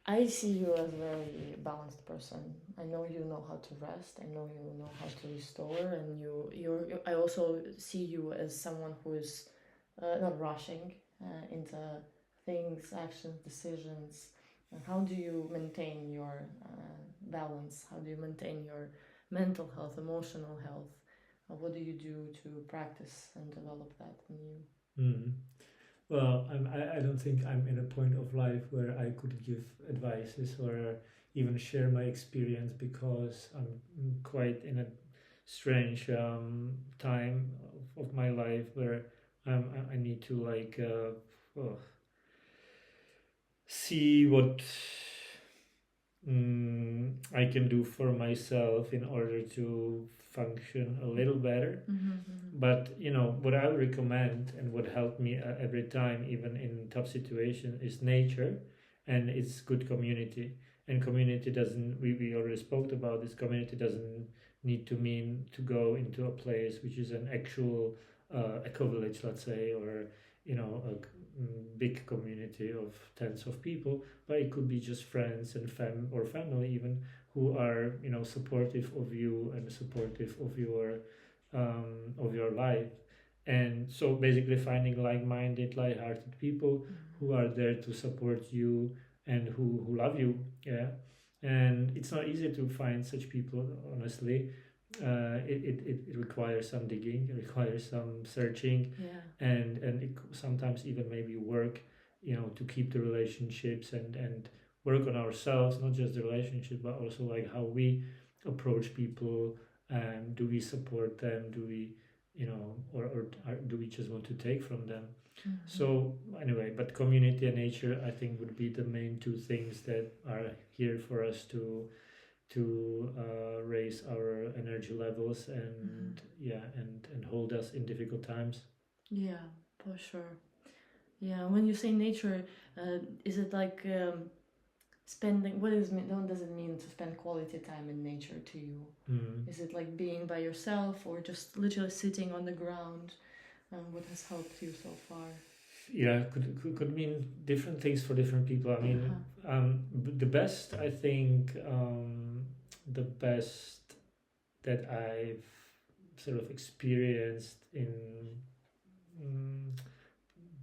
I see you as a very balanced person. I know you know how to rest. I know you know how to restore, and I also see you as someone who is not rushing into things, actions, decisions. And how do you maintain your balance? How do you maintain your mental health, emotional health? What do you do to practice and develop that in you? Mm. Well, I don't think I'm in a point of life where I could give advices or even share my experience, because I'm quite in a strange time of my life where I need to like see what I can do for myself in order to function a little better. But what I would recommend and what helped me every time, even in tough situations, is nature, and it's good community. And community doesn't. We already spoke about this. Community doesn't need to mean to go into a place which is an actual eco village, let's say, or big community of tens of people, but it could be just friends and family even, who are supportive of you and supportive of your life. And so basically finding like-minded, light-hearted people who are there to support you and who love you. Yeah. And it's not easy to find such people, honestly. It requires some digging, it requires some searching, Yeah. and it sometimes even maybe work, to keep the relationships, and work on ourselves, not just the relationship, but also like how we approach people. Do we support them? Do we, or do we just want to take from them? So anyway, but community and nature, I think, would be the main two things that are here for us to raise our energy levels, and yeah, and hold us in difficult times. Yeah, for sure. Yeah, when you say nature, is it like spending? What does it mean to spend quality time in nature to you? Is it like being by yourself, or just literally sitting on the ground? What has helped you so far? Yeah, could mean different things for different people. I mean, the best, I think, the best that I've sort of experienced in mm,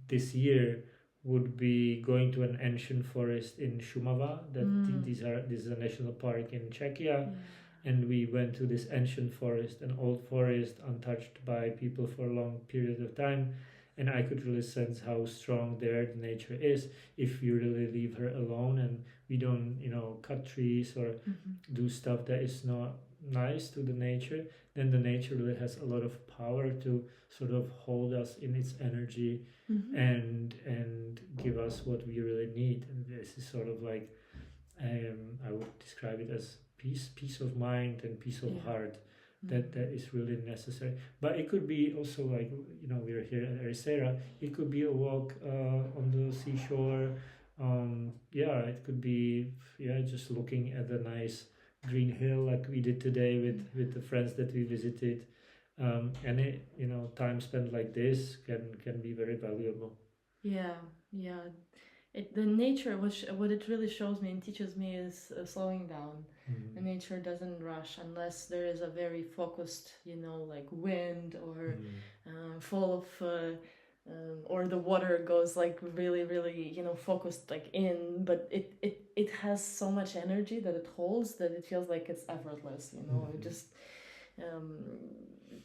this year would be going to an ancient forest in Shumava. This is a national park in Czechia, and we went to this ancient forest, an old forest untouched by people for a long period of time. And I could really sense how strong there the nature is if you really leave her alone, and we don't cut trees or do stuff that is not nice to the nature. Then the nature really has a lot of power to sort of hold us in its energy, and give us what we really need. And this is sort of like, I would describe it as peace of mind and peace of heart, that is really necessary. But it could be also like, we're here at Ericeira. It could be a walk on the seashore. Yeah, it could be, yeah, just looking at the nice green hill like we did today with the friends that we visited. And time spent like this can be very valuable. Yeah, yeah. The nature, which what it really shows me and teaches me, is slowing down. The nature doesn't rush unless there is a very focused, like wind, or full of, or the water goes like really, really, focused like in. But it has so much energy that it holds, that it feels like it's effortless. It just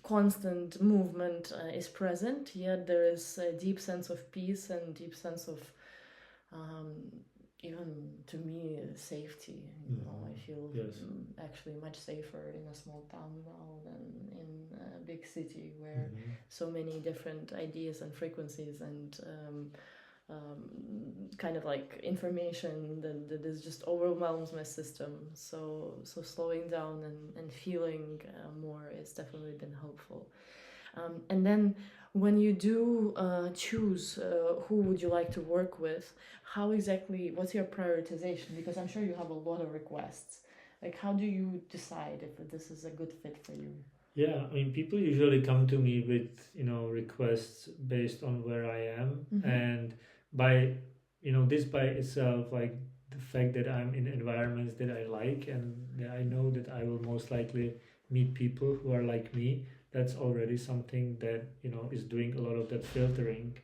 constant movement is present, yet there is a deep sense of peace and deep sense of even, to me, safety. I feel actually much safer in a small town now than in a big city, where so many different ideas and frequencies and kind of like information that is just overwhelms my system. So slowing down and feeling more has definitely been helpful. And then when you do choose who would you like to work with, what's your prioritization? Because I'm sure you have a lot of requests. Like, how do you decide if this is a good fit for you? Yeah, I mean, people usually come to me with requests based on where I am, and by this by itself like the fact that I'm in environments that I like and that I know that I will most likely meet people who are like me, that's already something that is doing a lot of that filtering.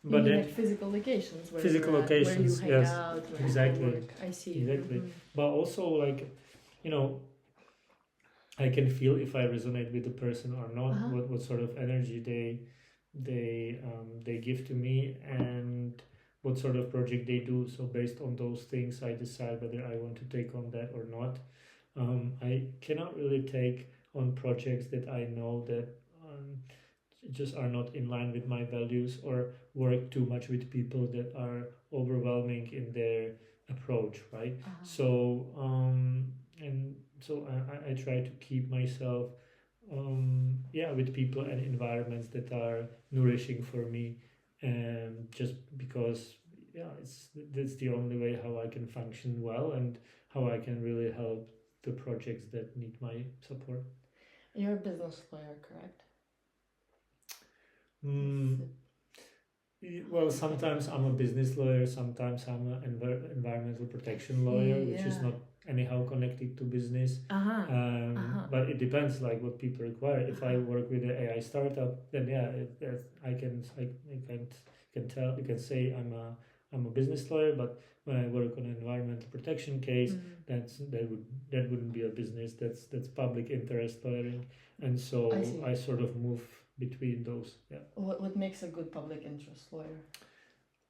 You mean like physical locations where physical you're at, locations, where you hang yes, out, where exactly, you work. I see. exactly. But also, like, I can feel if I resonate with the person or not. What sort of energy they give to me, and what sort of project they do. So based on those things, I decide whether I want to take on that or not. I cannot really take on projects that I know that just are not in line with my values, or work too much with people that are overwhelming in their approach, right? So and so I try to keep myself with people and environments that are nourishing for me, and just because that's the only way how I can function well, and how I can really help the projects that need my support. You're a business lawyer, correct? Well, sometimes I'm a business lawyer, sometimes I'm an environmental protection lawyer, which is not anyhow connected to business. But it depends, like, what people require. If I work with an AI startup, then I can say I'm a business lawyer. But when I work on an environmental protection case, that wouldn't be a business. That's public interest lawyering, and so I sort of move between those. What makes a good public interest lawyer?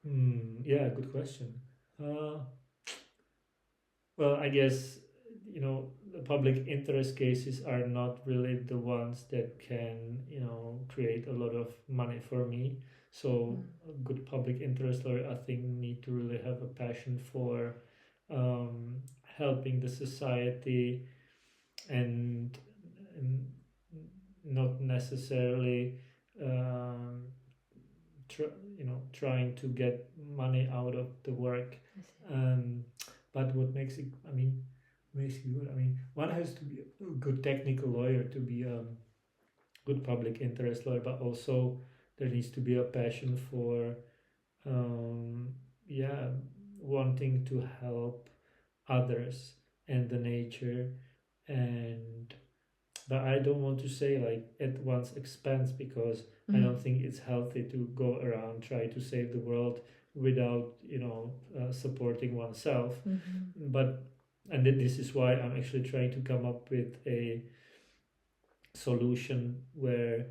Good question. Well, I guess the public interest cases are not really the ones that can create a lot of money for me. So a good public interest lawyer, I think, need to really have a passion for helping the society, and not necessarily trying to get money out of the work. But what makes it good, one has to be a good technical lawyer to be a good public interest lawyer, but also there needs to be a passion for wanting to help others and the nature. But I don't want to say like at one's expense, because I don't think it's healthy to go around try to save the world without supporting oneself. And this is why I'm actually trying to come up with a solution where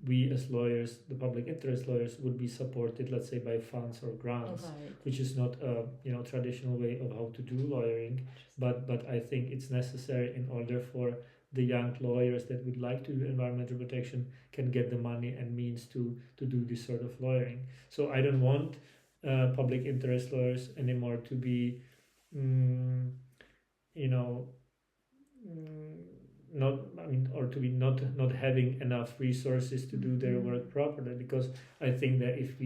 we as lawyers, the public interest lawyers, would be supported, let's say, by funds or grants, which is not a traditional way of how to do lawyering, but I think it's necessary in order for the young lawyers that would like to do environmental protection can get the money and means to do this sort of lawyering. So I don't want public interest lawyers anymore to be not having enough resources to do their work properly, because I think that if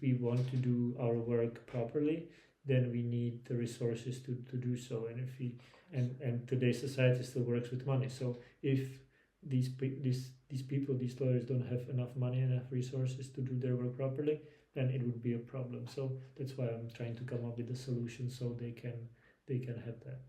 we want to do our work properly, then we need the resources to do so. And if we and today's society still works with money, so if these people, these lawyers, don't have enough money, enough resources to do their work properly, then it would be a problem. So that's why I'm trying to come up with a solution so they can have that.